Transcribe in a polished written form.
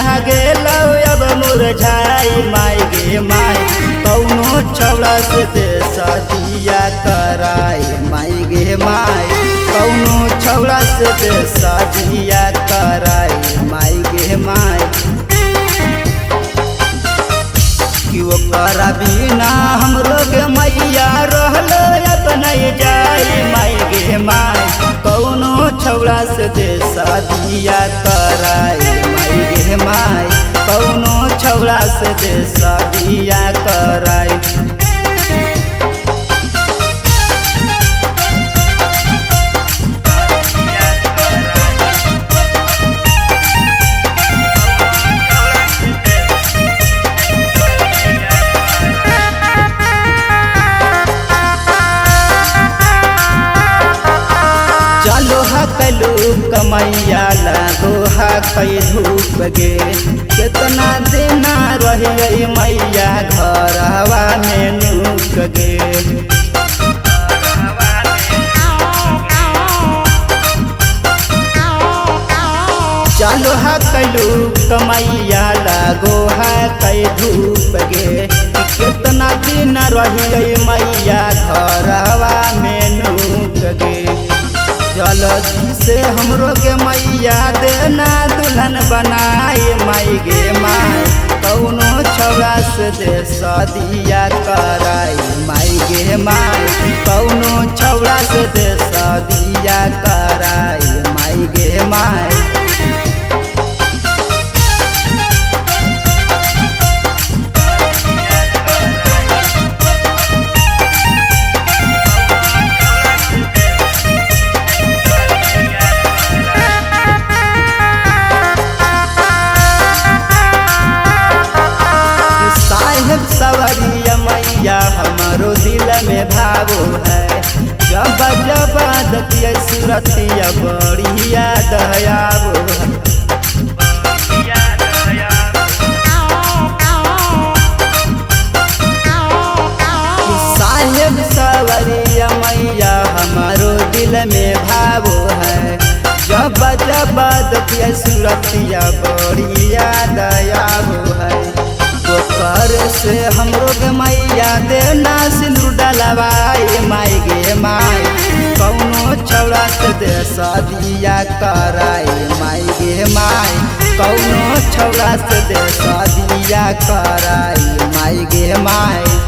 जहाँ गेलो अब मुरझाई माई गे माई कौनो छौड़ा से दे शादिया कराई माई गे माई कौनो छौड़ा से दे शादिया कराई माई गे माई कि ओकरा बिना हमरो के मैया रहलो अपन जाई माई गे माई कौनो छौड़ा से दे शादिया कराई माई गे माई कौनो छौड़ा से दे शादिया कराई चलो हकलू कमैया लागो हकई धूप गे कितना देना रह गई मैया घरवा में नुक गे चलो हकलू कमैया लागो हकई धूप गे कितना दिन रह गई मैया घरवा में नुक गे जल्दी से हमरो के मैया देना दुल्हन बनाई माई गे माई कौनो छौड़ा से दे शादिया कराई माई गे माई कौनो छौड़ा से दे शादिया कराई माई गे माई सवरिया मैया हमारो दिल में भावो है जब जब देखिए सूरतिया बड़ी याद आवो साहेब सवरिया मैया हमारो दिल में भावो है जब जब देखिए सूरतिया बड़ी याद आवो है कर से हमरो के मैया देना सिंदूर डलवाई माई गे माई कौनो छौड़ा से दे शादिया कराई माई गे माई कौनो छौड़ा से दे शादिया कराई माई गे माई।